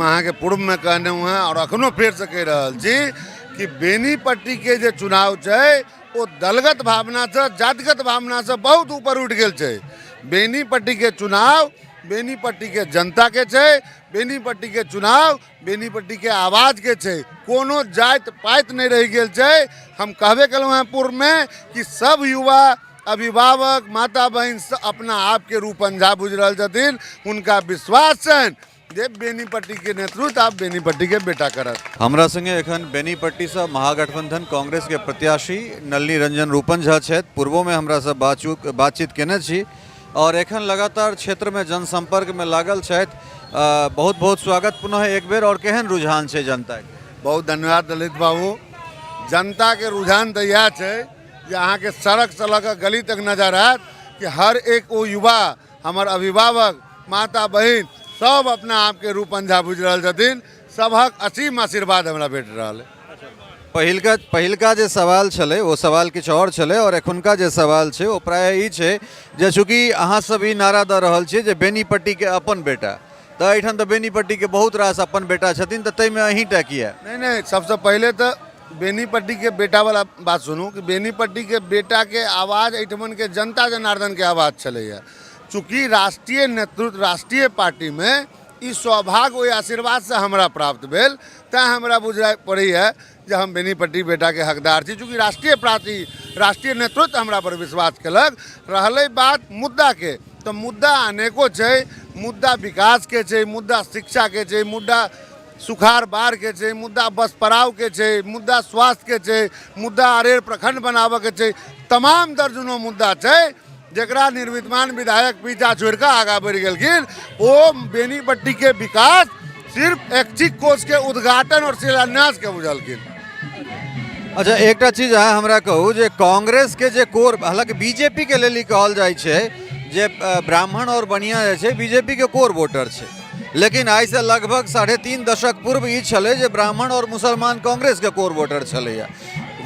अहाँ के पूर्व में कहने हुए हैं और अखनो फिर से कह रहा जी कि बेनीपट्टी के जो चुनाव है वो दलगत भावना से जातिगत भावना से बहुत ऊपर उठ गए है। बेनीपट्टी के चुनाव बेनीपट्टी के जनता के छे, बेनीपट्टी के चुनाव बेनीपट्टी के आवाज के छे, कोनो जात पात नहीं रह गए छे। हम कहबे कलू हैं पूर्व में कि सब युवा अभिभावक माता बहन अपना आप के रूप अंझा बुझ रहा छथिन। उनका विश्वास है जे बेनीपट्टी के नेतृत्व आप बेनीपट्टी के बेटा करत। हमरा संगे एखन बेनीपट्टी से महागठबंधन कांग्रेस के प्रत्याशी नलिनी रंजन रूपन झा छथि। पूर्वो में हमरा से बातचीत केने छी और एखन लगातार क्षेत्र में जनसंपर्क में लागल छथि। बहुत बहुत स्वागत पुनः एक बेर। और केहन रुझान है जनता के? बहुत धन्यवाद दलित बाबू। जनता के रुझान तो यह है कि अहाँ के सड़क से लग गली तक नजर आत कि हर एक वो युवा हमार अभिभावक माता बहन सब अपना आप के रूप अंझा बुझ रहा छथिन। सबक असीम आशीर्वाद हमरा भेट रहा है। पहिलका जे सवाल छले वो सवाल किछु और छले और एखुनका जे सवाल छे वो प्राय ई छे जे चूँकि अहाँ सब ई नारा द रहल छियै जे बेनीपट्टी के अपन बेटा, तो एहिठाम तो बेनीपट्टी के बहुत रास अपन बेटा छथिन, तो तैमे अहींटा किया? नहीं, सबसे पहले तो बेनीपट्टी के बेटा वाला बात सुनू कि बेनीपट्टी के बेटा के आवाज एठमन के जनता जनार्दन के आवाज चले। चूँकि राष्ट्रीय नेतृत्व राष्ट्रीय पार्टी में ई सौभाग्य वही आशीर्वाद से हमरा प्राप्त भेल, तैं हमरा बुझाई पड़ी है जो हम बेनीपट्टी बेटा के हकदार छी। चूँकि राष्ट्रीय पार्टी राष्ट्रीय नेतृत्व हमरा पर विश्वास कलक। रहले बात मुद्दा के, तो मुद्दा अनेको छै। मुद्दा विकास के छै, मुद्दा शिक्षा के छै, मुद्दा सुखाड़ बाढ़ के छै, मुद्दा बस पड़ाव के छै, मुद्दा स्वास्थ्य के छै, मुद्दा अरेर प्रखंड बनावे के छै। तमाम दर्जनों मुद्दा छै जरा निर्विद्यमान विधायक पीछा छोड़ कर आगा बढ़ गए। वो बेनीपट्टी के विकास सिर्फ ऐच्छिक कोष के उद्घाटन और शिलान्यास के बुझलखिन। अच्छा, एक चीज अहाँ हमरा कहू जे कांग्रेस के जे कोर, हालांकि बीजेपी के लेल कहल जाय छै जे ब्राह्मण और बनिया जे छै बीजेपी के कोर वोटर छै, लेकिन आई से लगभग 3.5 दशक पूर्व ई छले जे ब्राह्मण और मुसलमान कांग्रेस के कोर वोटर छले।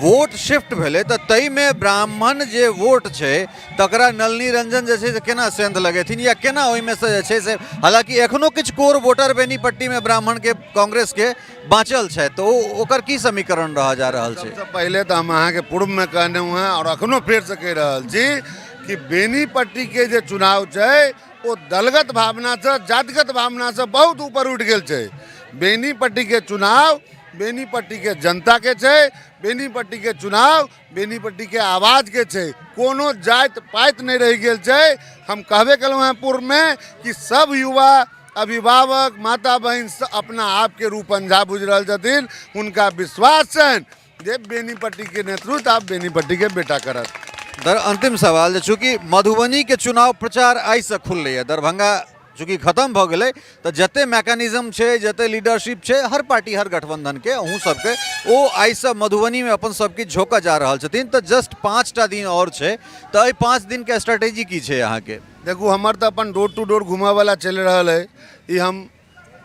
वोट शिफ्ट भेले तो तई में ब्राह्मण जे वोट छे तकरा नलिनी रंजन जे छे से केना सेंध लगेथिन या केना ओइ में से जे छे से, हालांकि एखनो किछ कोर वोटर बेनीपट्टी में ब्राह्मण के कांग्रेस के बाँचल छे, तो ओकर की समीकरण रह जा रहल छे? सबसे पहले तो हम अहाँ के पूर्व में कहने हुए हैं और अखनो फिर से कह रहल जी कि बेनीपट्टी के जो चुनाव है वो दलगत भावना से जातिगत भावना से बहुत ऊपर उठ गए है। बेनीपट्टी के चुनाव बेनीपट्टी के जनता के छे, बेनीपट्टी के चुनाव बेनीपट्टी के आवाज के छे, कोनो जात पात नहीं रह गए छे। हम कहबे कलू हैं पूर्व में कि सब युवा अभिभावक माता बहन अपना आप के रूप अंझा बुझ रहा छथिन। उनका विश्वास है जे बेनीपट्टी के नेतृत्व आप बेनीपट्टी के बेटा करत। अंतिम सवाल, चूँकि मधुबनी के चुनाव प्रचार आई से खुल है, दरभंगा चूँकि खत्म भ गए, तो जते मैकेनिज्म छे जते लीडरशिप छे हर पार्टी हर गठबंधन के अहूँ सबके ओ आई से मधुबनी में अपन सबकी झोंका जा रहा छथिन। तो जस्ट 5टा दिन और छे, तो 5 दिन के स्ट्रेटेजी की छे यहाँ के? देखू, हमार तो अपन डोर टू डोर घुमा वाला चल रहा है। ये हम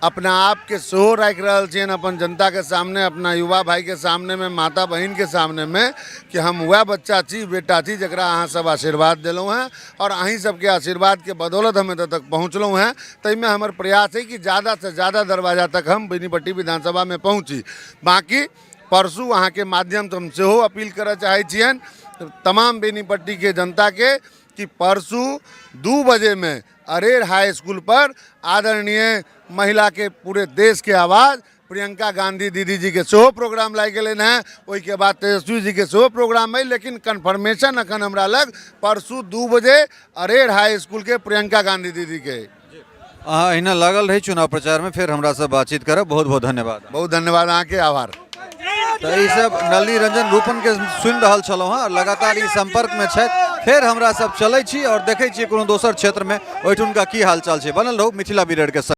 अपना आप के सेहो रख रहा छियन अपन जनता के सामने, अपना युवा भाई के सामने में, माता बहन के सामने में कि हम वह बच्चा छी बेटा छी जरा अहाँ सब आशीर्वाद दिलों हैं और अहीं सबके आशीर्वाद के बदौलत हमें तक पहुँचलों हैं। तई में हमार प्रयास है कि ज़्यादा से ज़्यादा दरवाजा तक हम बेनीपट्टी विधानसभा में पहुँची। बाकी परसू अहाँ के माध्यम से हम सेहो अपील करे चाहे छियन तमाम बेनीपट्टी के जनता के कि परसू 2 बजे में अरेर हाई स्कूल पर आदरणीय महिला के पूरे देश के आवाज़ प्रियंका गांधी दीदी जी के सेहो प्रोग्राम लाग गए हैं। वही के बाद तेजस्वी जी के सेहो प्रोग्राम है, लेकिन कन्फर्मेशन अखन हमरा लग परसू 2 बजे अरेर हाई स्कूल के प्रियंका गांधी दीदी के। अहिना लागल रही चुनाव प्रचार में, फिर हमरा से बातचीत करब। बहुत बहुत धन्यवाद। बहुत धन्यवाद, अहाँ के आभार। तो ये सब नलिनी रंजन रूपन के सुन रहा छलौं हैं और लगातार ई संपर्क में छथि। फिर हमरा सब चलै छी और देखै छी कोनो दोसर क्षेत्र में ओहिठुनका की हालचाल छै। बनल रहू मिथिला बिरड़ के।